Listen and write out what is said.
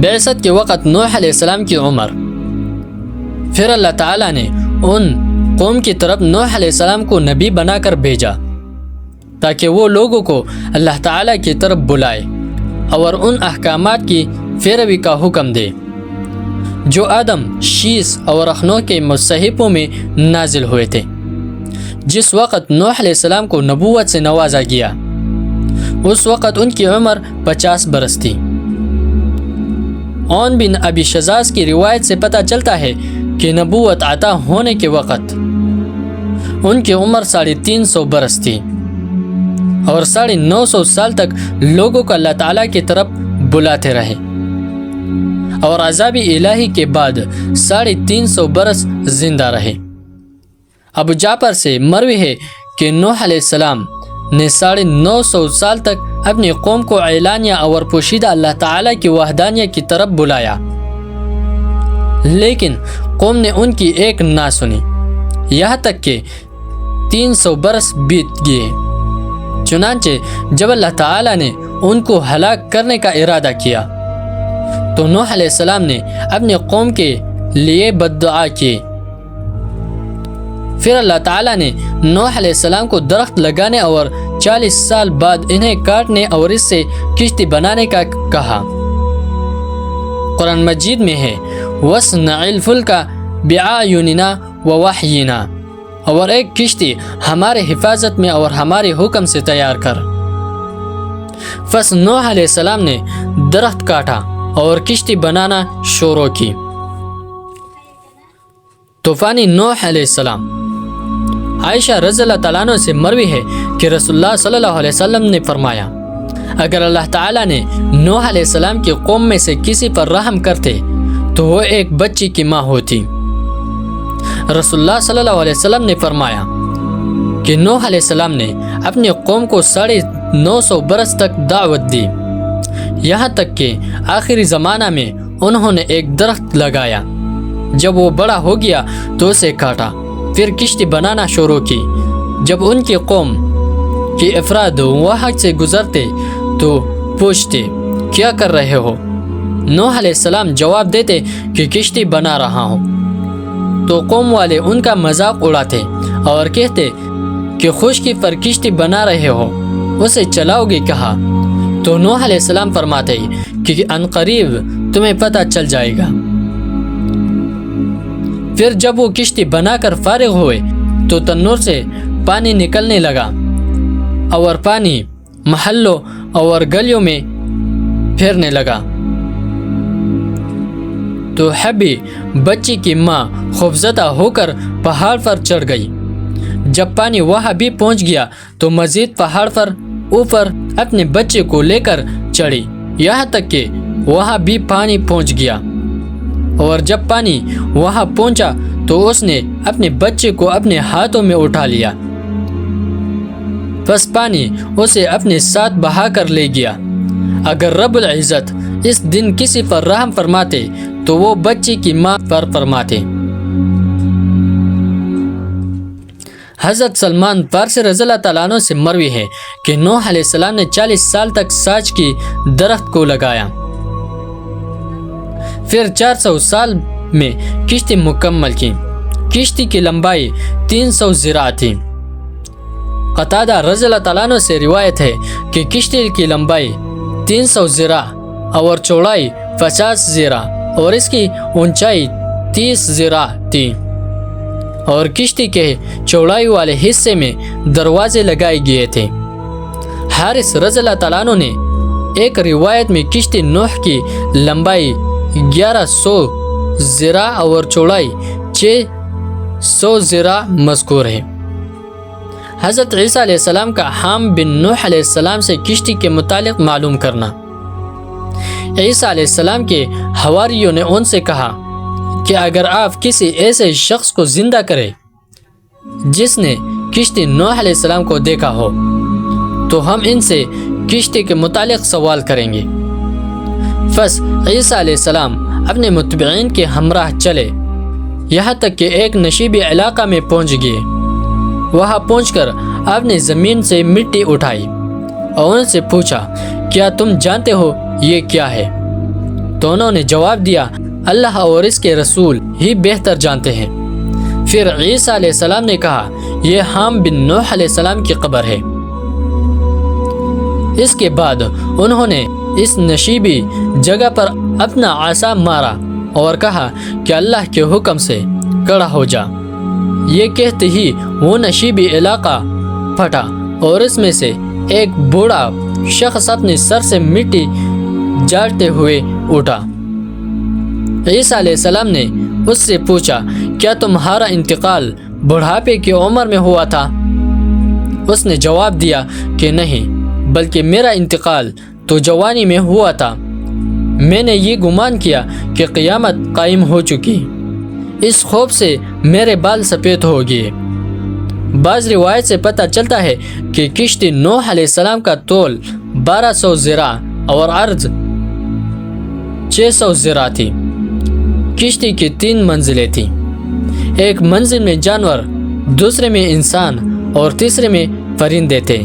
بعثت کے وقت نوح علیہ السلام کی عمر۔ پھر اللہ تعالیٰ نے ان قوم کی طرف نوح علیہ السلام کو نبی بنا کر بھیجا تاکہ وہ لوگوں کو اللہ تعالیٰ کی طرف بلائے اور ان احکامات کی پیروی کا حکم دے جو آدم، شیس اور اخنوح کے مصحفوں میں نازل ہوئے تھے۔ جس وقت نوح علیہ السلام کو نبوت سے نوازا گیا اس وقت ان کی عمر 50 برس تھی۔ عون بن ابی شزاز کی روایت سے پتہ چلتا ہے کہ نبوت عطا ہونے کے وقت ان کی عمر 350 برس تھی اور 950 سال تک لوگوں کو اللہ تعالیٰ کی طرف بلاتے رہے، اور عذاب الہی کے بعد 350 برس زندہ رہے۔ ابو جعفر سے مروی ہے کہ نوح علیہ السلام نے 950 سال تک اپنی قوم کو اعلانیہ اور پوشیدہ اللہ تعالیٰ کی وحدانیت کی طرف بلایا، لیکن قوم نے ان کی ایک نہ سنی، یہاں تک کہ 300 برس بیت گئے۔ چنانچہ جب اللہ تعالیٰ نے ان کو ہلاک کرنے کا ارادہ کیا تو نوح علیہ السلام نے اپنی قوم کے لیے بد دعا کی۔ پھر اللہ تعالیٰ نے نوح علیہ السلام کو درخت لگانے اور 40 سال بعد انہیں کاٹنے اور اس سے کشتی بنانے کا کہا۔ قرآن مجید میں ہے وَاصْنَعِ الْفُلْكَ بِأَعْيُنِنَا وَوَحْيِنَا، اور ایک کشتی ہمارے حفاظت میں اور ہمارے حکم سے تیار کر۔ پس نوح علیہ السلام نے درخت کاٹا اور کشتی بنانا شروع کی۔ طوفانی نوح علیہ السلام۔ عائشہ رضی اللہ تعالیٰ عنہ سے مروی ہے کہ رسول اللہ صلی اللہ علیہ وسلم نے فرمایا اگر اللہ تعالیٰ نے نوح علیہ السلام کی قوم میں سے کسی پر رحم کرتے تو وہ ایک بچی کی ماں ہوتی۔ رسول اللہ صلی اللہ علیہ وسلم نے فرمایا کہ نوح علیہ السلام نے اپنی قوم کو 950 برس تک دعوت دی، یہاں تک کہ آخری زمانہ میں انہوں نے ایک درخت لگایا، جب وہ بڑا ہو گیا تو اسے کاٹا، پھر کشتی بنانا شروع کی۔ جب ان کی قوم کے افراد وہاں سے گزرتے تو پوچھتے کیا کر رہے ہو؟ نوح علیہ السلام جواب دیتے کہ کشتی بنا رہا ہوں، تو قوم والے ان کا مذاق اڑاتے اور کہتے کہ خشکی پر کشتی بنا رہے ہو، اسے چلاؤ گے کہاں؟ تو نوح علیہ السلام فرماتے کہ عنقریب تمہیں پتہ چل جائے گا۔ پھر جب وہ کشتی بنا کر فارغ ہوئے تو تنور سے پانی نکلنے لگا اور پانی محلوں اور گلیوں میں پھیرنے لگا، تو حبی بچی کی ماں خوفزدہ ہو کر پہاڑ پر چڑھ گئی۔ جب پانی وہاں بھی پہنچ گیا تو مزید پہاڑ پر اوپر اپنے بچے کو لے کر چڑھی، یہاں تک کہ وہاں بھی پانی پہنچ گیا، اور جب پانی وہاں پہنچا تو اس نے اپنے بچے کو اپنے ہاتھوں میں اٹھا لیا، پس پانی اسے اپنے ساتھ بہا کر لے گیا۔ اگر رب العزت اس دن کسی پر رحم فرماتے تو وہ بچے کی ماں پر فرماتے۔ حضرت سلمان فارسی رضی اللہ تعالیٰ عنہ سے مروی ہے کہ نوح علیہ السلام نے 40 سال تک ساج کی درخت کو لگایا، پھر 400 سال میں کشتی مکمل کی۔ کشتی کی لمبائی 300 ذراع تھی۔ قتادہ رضی اللہ تعالیٰ عنہ سے روایت ہے کہ کشتی کی لمبائی 300 ذراع اور چوڑائی 50 ذراع اور اس کی اونچائی 30 ذراع تھی، اور کشتی کے چوڑائی والے حصے میں دروازے لگائے گئے تھے۔ حارث رضی اللہ تعالیٰ عنہ نے ایک روایت میں کشتی نوح کی لمبائی 1100 ذراع اور چوڑائی 600 ذراع مذکور ہے۔ حضرت عیسیٰ علیہ السلام کا حام بن نوح علیہ السلام سے کشتی کے متعلق معلوم کرنا۔ عیسیٰ علیہ السلام کے حواریوں نے ان سے کہا کہ اگر آپ کسی ایسے شخص کو زندہ کریں جس نے کشتی نوح علیہ السلام کو دیکھا ہو تو ہم ان سے کشتی کے متعلق سوال کریں گے۔ پس عیسیٰ علیہ السلام اپنے متبعین کے ہمراہ چلے، یہاں تک کہ ایک نشیبی علاقہ میں پہنچ گئے۔ وہاں پہنچ کر آپ نے زمین سے مٹی اٹھائی اور ان سے پوچھا کیا تم جانتے ہو یہ کیا ہے؟ تو انہوں نے جواب دیا اللہ اور اس کے رسول ہی بہتر جانتے ہیں۔ پھر عیسیٰ علیہ السلام نے کہا یہ حام بن نوح علیہ السلام کی قبر ہے۔ اس کے بعد انہوں نے اس نشیبی جگہ پر اپنا عصا مارا اور کہا کہ اللہ کے حکم سے کھڑا ہو جا۔ یہ کہتے ہی وہ نشیبی علاقہ پھٹا اور اس میں سے ایک بوڑھا شخص اپنے سر سے مٹی جھاڑتے ہوئے اٹھا۔ عیسیٰ علیہ السلام نے اس سے پوچھا کیا تمہارا انتقال بڑھاپے کی عمر میں ہوا تھا؟ اس نے جواب دیا کہ نہیں، بلکہ میرا انتقال تو جوانی میں ہوا تھا۔ میں نے یہ گمان کیا کہ قیامت قائم ہو چکی، اس خوف سے میرے بال سفید ہو گئے۔ بعض روایت سے پتہ چلتا ہے کہ کشتی نوح علیہ السلام کا طول 1200 ذراع اور عرض 600 ذراع تھی۔ کشتی کی 3 منزلیں تھیں، ایک منزل میں جانور، دوسرے میں انسان اور تیسرے میں پرندے تھے۔